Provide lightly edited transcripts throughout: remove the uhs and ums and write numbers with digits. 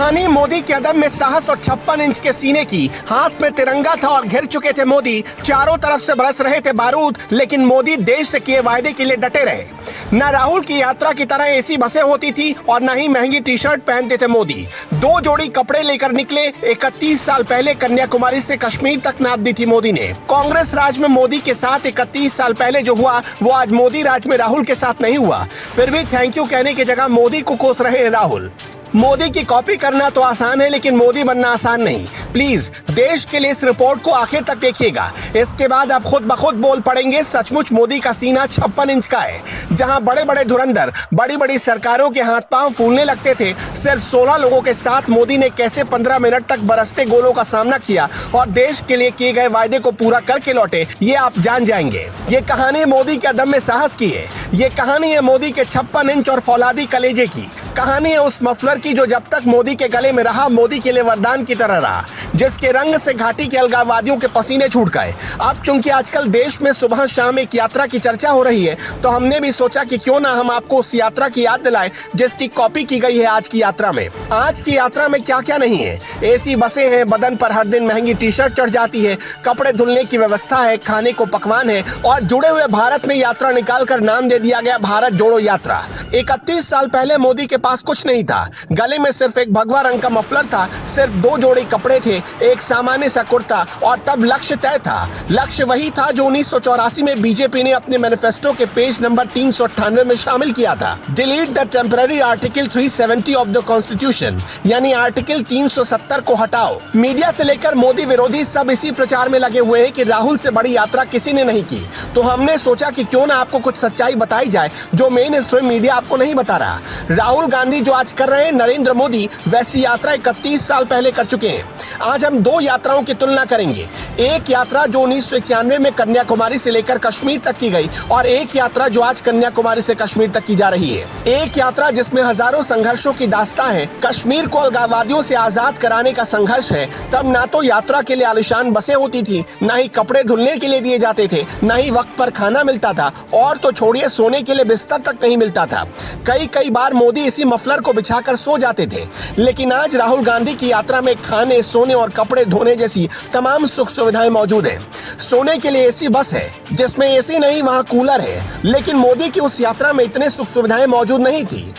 कहानी मोदी के अदम में साहस और 56 इंच के सीने की। हाथ में तिरंगा था और घिर चुके थे मोदी। चारों तरफ से बरस रहे थे बारूद, लेकिन मोदी देश से किए वायदे के लिए डटे रहे। न राहुल की यात्रा की तरह एसी बसें होती थी और न ही महंगी टी शर्ट पहनते थे मोदी। 2 जोड़ी कपड़े लेकर निकले। 31 साल पहले कन्याकुमारी से कश्मीर तक नाप दी थी मोदी ने। कांग्रेस राज में मोदी के साथ 31 साल पहले जो हुआ वो आज मोदी राज में राहुल के साथ नहीं हुआ। फिर भी थैंक यू कहने की जगह मोदी को कोस रहे हैं राहुल। मोदी की कॉपी करना तो आसान है, लेकिन मोदी बनना आसान नहीं। प्लीज देश के लिए इस रिपोर्ट को आखिर तक देखिएगा। इसके बाद आप खुद ब खुद बोल पड़ेंगे सचमुच मोदी का सीना 56 इंच का है। जहां बड़े बड़े धुरंधर बड़ी बड़ी सरकारों के हाथ पांव फूलने लगते थे, सिर्फ 16 लोगों के साथ मोदी ने कैसे 15 मिनट तक बरसते गोलों का सामना किया और देश के लिए किए गए वायदे को पूरा करके लौटे, ये आप जान जाएंगे। ये कहानी मोदी के दम में साहस की है। ये कहानी है मोदी के 56 इंच और फौलादी कलेजे की। कहानी है उस मफलर की जो जब तक मोदी के गले में रहा मोदी के लिए वरदान की तरह रहा, जिसके रंग से घाटी के अलगाववादियों के पसीने छूट गए। अब चूंकि आजकल देश में सुबह शाम एक यात्रा की चर्चा हो रही है, तो हमने भी सोचा कि क्यों ना हम आपको उस यात्रा की याद दिलाएं जिसकी कॉपी की गई है आज की यात्रा में। आज की यात्रा में क्या क्या नहीं है। एसी बसें हैं, बदन पर हर दिन महंगी टी शर्ट चढ़ जाती है, कपड़े धुलने की व्यवस्था है, खाने को पकवान है और जुड़े हुए भारत में यात्रा निकाल कर नाम दे दिया गया भारत जोड़ो यात्रा। 31 साल पहले मोदी के पास कुछ नहीं था। गले में सिर्फ एक भगवा रंग का मफलर था, सिर्फ 2 जोड़ी कपड़े थे, एक सामान्य सा कुर्ता और तब लक्ष्य तय था। लक्ष्य वही था जो 1984 में बीजेपी ने अपने मैनिफेस्टो के पेज नंबर 398 में शामिल किया था। Delete the temporary article 370 of the constitution, यानी आर्टिकल 370 को हटाओ। मीडिया से लेकर मोदी विरोधी सब इसी प्रचार में लगे हुए हैं कि राहुल से बड़ी यात्रा किसी ने नहीं की। तो हमने सोचा कि क्यों ना आपको कुछ सच्चाई बताई जाए जो मेन स्ट्रीम मीडिया आपको नहीं बता रहा। राहुल गांधी जो आज कर रहे हैं, नरेंद्र मोदी वैसी यात्रा 31 साल पहले कर चुके हैं। आज हम 2 यात्राओं की तुलना करेंगे। एक यात्रा जो 1991 में कन्याकुमारी से लेकर कश्मीर तक की गई और एक यात्रा जो आज कन्याकुमारी से कश्मीर तक की जा रही है। एक यात्रा जिसमें हजारों संघर्षों की दास्तां है। कश्मीर को अलगाववादियों से आजाद कराने का संघर्ष है। तब ना तो यात्रा के लिए आलिशान बसें होती थी, ना ही कपड़े धुलने के लिए दिए जाते थे, ना ही वक्त पर खाना मिलता था और तो छोड़िए सोने के लिए बिस्तर तक नहीं मिलता था। कई बार मोदी इसी मफलर को बिछाकर सो जाते थे। लेकिन आज राहुल गांधी की यात्रा में खाने, सोने और कपड़े धोने जैसी तमाम सुख सुविधाएं मौजूद हैं। सोने के लिए एसी बस है, जिसमें एसी नहीं वहां कूलर है। लेकिन मोदी की उस यात्रा में इतने सुख सुविधाएं मौजूद नहीं थी।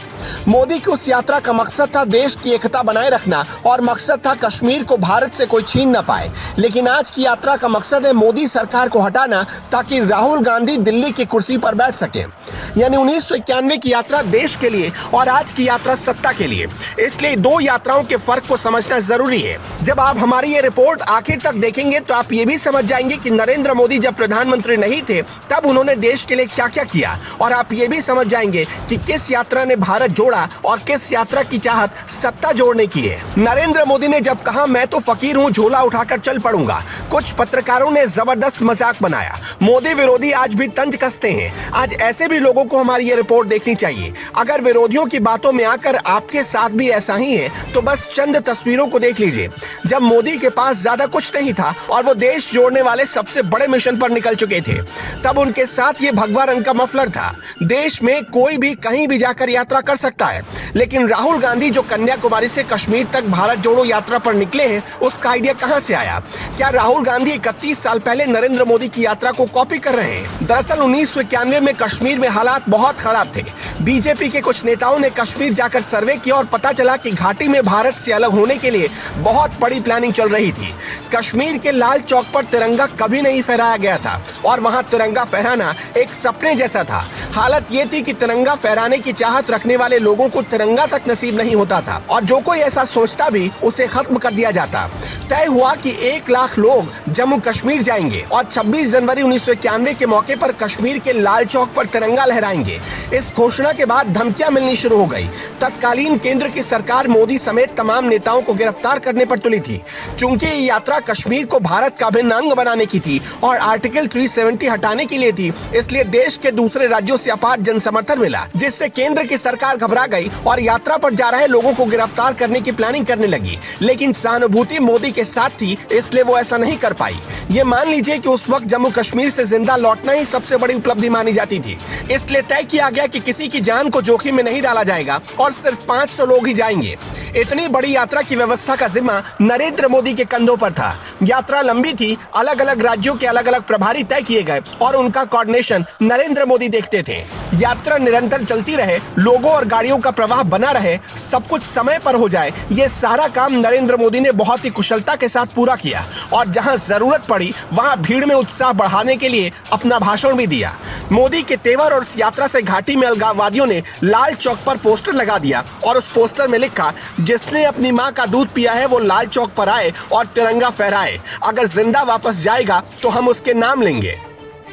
मोदी की उस यात्रा का मकसद था देश की एकता बनाए रखना और मकसद था कश्मीर को भारत से कोई छीन न पाए। लेकिन आज की यात्रा का मकसद है मोदी सरकार को हटाना ताकि राहुल गांधी दिल्ली की कुर्सी पर बैठ सके। यानी 1991 की यात्रा देश के लिए और आज की यात्रा सत्ता के लिए। इसलिए 2 यात्राओं के फर्क को समझना जरूरी है। जब आप हमारी ये रिपोर्ट आखिर तक देखेंगे तो आप ये भी समझ जाएंगे कि नरेंद्र मोदी जब प्रधानमंत्री नहीं थे तब उन्होंने देश के लिए क्या क्या किया, और आप ये भी समझ जाएंगे कि किस यात्रा ने भारत जोड़ा और किस यात्रा की चाहत सत्ता जोड़ने की है। नरेंद्र मोदी ने जब कहा मैं तो फकीर हूं, झोला उठाकर चल पड़ूंगा, कुछ पत्रकारों ने जबरदस्त मजाक बनाया। मोदी विरोधी आज भी तंज कसते हैं। आज ऐसे भी लोगों को हमारी ये रिपोर्ट देखनी चाहिए। अगर विरोधियों की बातों में आकर आपके साथ भी ऐसा ही है तो बस चंद तस्वीरों को देख लीजिए। जब मोदी के पास ज्यादा कुछ नहीं था और वो देश जोड़ने वाले सबसे बड़े मिशन पर निकल चुके थे, तब उनके साथ ये भगवा रंग का मफलर था। देश में कोई भी कहीं भी जाकर यात्रा कर सकता है, लेकिन राहुल गांधी जो कन्याकुमारी से कश्मीर तक भारत जोड़ो यात्रा पर निकले हैं, उसका आइडिया कहां से आया? क्या राहुल गांधी 31 साल पहले नरेंद्र मोदी की यात्रा को कॉपी कर रहे हैं? दरअसल 1991 में कश्मीर में हालात बहुत खराब थे। बीजेपी के कुछ नेताओं ने कश्मीर जाकर सर्वे किया और पता चला कि घाटी में भारत से अलग होने के लिए बहुत बड़ी प्लानिंग चल रही थी। कश्मीर के लाल चौक पर तिरंगा कभी नहीं फहराया गया था और वहां तिरंगा फहराना एक सपने जैसा था। हालत ये थी कि तिरंगा फहराने की चाहत रखने वाले लोगों को तिरंगा तक नसीब नहीं होता था और जो कोई ऐसा सोचता भी उसे खत्म कर दिया जाता। तय हुआ कि 1 लाख लोग जम्मू कश्मीर जाएंगे और 26 जनवरी 1991 के मौके पर कश्मीर के लाल चौक पर तिरंगा लहराएंगे। इस घोषणा के बाद धमकियां मिलनी शुरू हो गई। तत्कालीन केंद्र की सरकार मोदी समेत तमाम नेताओं को गिरफ्तार करने पर तुली थी। चूंकि ये यात्रा कश्मीर को भारत का अभिन्न अंग बनाने की थी और आर्टिकल 370 हटाने के लिए थी, इसलिए देश के दूसरे राज्यों से अपार जन समर्थन मिला, जिससे केंद्र की सरकार घबरा गई और यात्रा पर जा रहे लोगों को गिरफ्तार करने की प्लानिंग करने लगी। लेकिन सहानुभूति मोदी के साथ थी, इसलिए वो ऐसा नहीं कर पाई। ये मान लीजिए कि उस वक्त जम्मू कश्मीर से जिंदा लौटना ही सबसे बड़ी उपलब्धि मानी जाती थी। इसलिए तय किया गया कि किसी की जान को जोखिम में नहीं डाला जाएगा और सिर्फ 500 लोग ही जाएंगे। इतनी बड़ी यात्रा की व्यवस्था का जिम्मा नरेंद्र मोदी के कंधों पर था। यात्रा लंबी थी, अलग अलग राज्यों के अलग अलग प्रभारी तय किए गए और उनका कोऑर्डिनेशन नरेंद्र मोदी देखते थे। यात्रा निरंतर चलती रहे, लोगों और गाड़ियों का प्रवाह बना रहे, सब कुछ समय पर हो जाए, ये सारा काम नरेंद्र मोदी ने बहुत ही कुशलता के साथ पूरा किया और जहां जरूरत पड़ी वहां भीड़ में उत्साह बढ़ाने के लिए अपना भाषण भी दिया। मोदी के तेवर और इस यात्रा से घाटी में अलगाववादियों ने लाल चौक पर पोस्टर लगा दिया और उस पोस्टर में लिखा, जिसने अपनी मां का दूध पिया है वो लाल चौक पर आए और तिरंगा फहराए, अगर जिंदा वापस जाएगा तो हम उसके नाम लेंगे।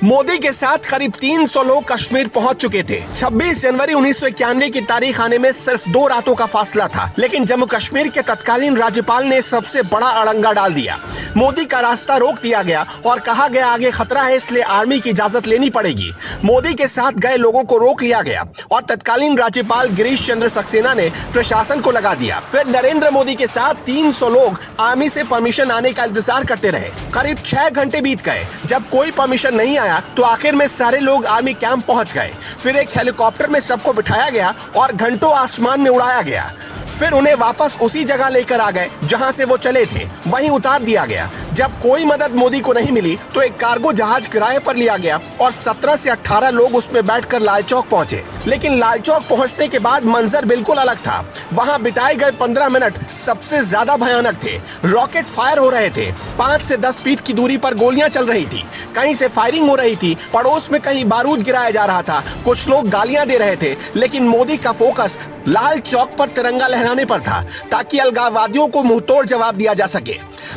मोदी के साथ करीब 300 लोग कश्मीर पहुंच चुके थे। 26 जनवरी 1991 की तारीख आने में सिर्फ 2 रातों का फासला था, लेकिन जम्मू कश्मीर के तत्कालीन राज्यपाल ने सबसे बड़ा अड़ंगा डाल दिया। मोदी का रास्ता रोक दिया गया और कहा गया आगे खतरा है, इसलिए आर्मी की इजाजत लेनी पड़ेगी। मोदी के साथ गए लोगों को रोक लिया गया और तत्कालीन राज्यपाल गिरीश चंद्र सक्सेना ने प्रशासन को लगा दिया। फिर नरेंद्र मोदी के साथ 300 लोग आर्मी से परमिशन आने का इंतजार करते रहे। करीब 6 घंटे बीत गए। जब कोई परमिशन नहीं आया तो आखिर में सारे लोग आर्मी कैंप पहुंच गए। फिर एक हेलीकॉप्टर में सबको बिठाया गया और घंटों आसमान में उड़ाया गया। फिर उन्हें वापस उसी जगह लेकर आ गए जहां से वो चले थे, वहीं उतार दिया गया। जब कोई मदद मोदी को नहीं मिली तो एक कार्गो जहाज किराए पर लिया गया और 17 से 18 लोग उसमें बैठकर लाल चौक पहुंचे। लेकिन लाल चौक पहुंचने के बाद मंजर बिल्कुल अलग था। वहां बिताए गए 15 मिनट सबसे ज्यादा भयानक थे। रॉकेट फायर हो रहे थे, 5 से 10 फीट की दूरी पर गोलियां चल रही थी, कहीं से फायरिंग हो रही थी, पड़ोस में कहीं बारूद गिराया जा रहा था, कुछ लोग गालियां दे रहे थे। लेकिन मोदी का फोकस लाल चौक पर तिरंगा लहराने पर था ताकि अलगाववादियों को मुंहतोड़ जवाब दिया जा सके।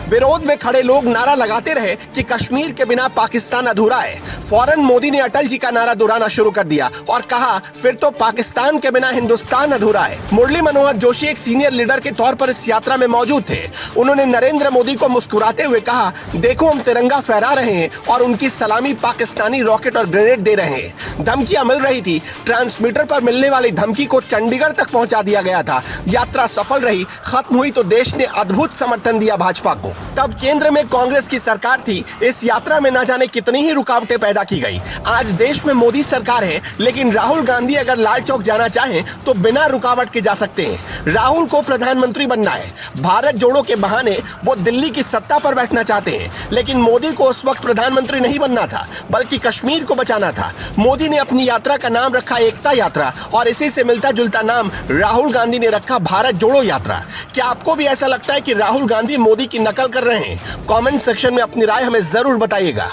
विरोध में खड़े लोग नारा लगाते रहे कि कश्मीर के बिना पाकिस्तान अधूरा है। फौरन मोदी ने अटल जी का नारा दोहराना शुरू कर दिया और कहा, फिर तो पाकिस्तान के बिना हिंदुस्तान अधूरा है। मुरली मनोहर जोशी एक सीनियर लीडर के तौर पर इस यात्रा में मौजूद थे। उन्होंने नरेंद्र मोदी को मुस्कुराते हुए कहा, देखो हम तिरंगा फहरा रहे हैं और उनकी सलामी पाकिस्तानी रॉकेट और ग्रेनेड दे रहे हैं। धमकियां मिल रही थी। ट्रांसमीटर पर मिलने वाली धमकी को चंडीगढ़ तक पहुंचा दिया गया था। यात्रा सफल रही, खत्म हुई तो देश ने अद्भुत समर्थन दिया भाजपा को। तब केंद्र में कांग्रेस की सरकार थी। इस यात्रा में न जाने कितनी ही रुकावटें पैदा की गई। आज देश में मोदी सरकार है, लेकिन राहुल गांधी अगर लाल चौक जाना चाहें तो बिना रुकावट के जा सकते हैं। राहुल को प्रधानमंत्री बनना है। भारत जोड़ो के बहाने वो दिल्ली की सत्ता पर बैठना चाहते हैं, लेकिन मोदी को उस वक्त प्रधानमंत्री नहीं बनना था, बल्कि कश्मीर को बचाना था। मोदी ने अपनी यात्रा का नाम रखा एकता यात्रा और इसी से मिलता जुलता नाम राहुल गांधी ने रखा भारत जोड़ो यात्रा। क्या आपको भी ऐसा लगता है कि राहुल गांधी मोदी की नकल कर रहे हैं? कमेंट सेक्शन में अपनी राय हमें जरूर बताइएगा।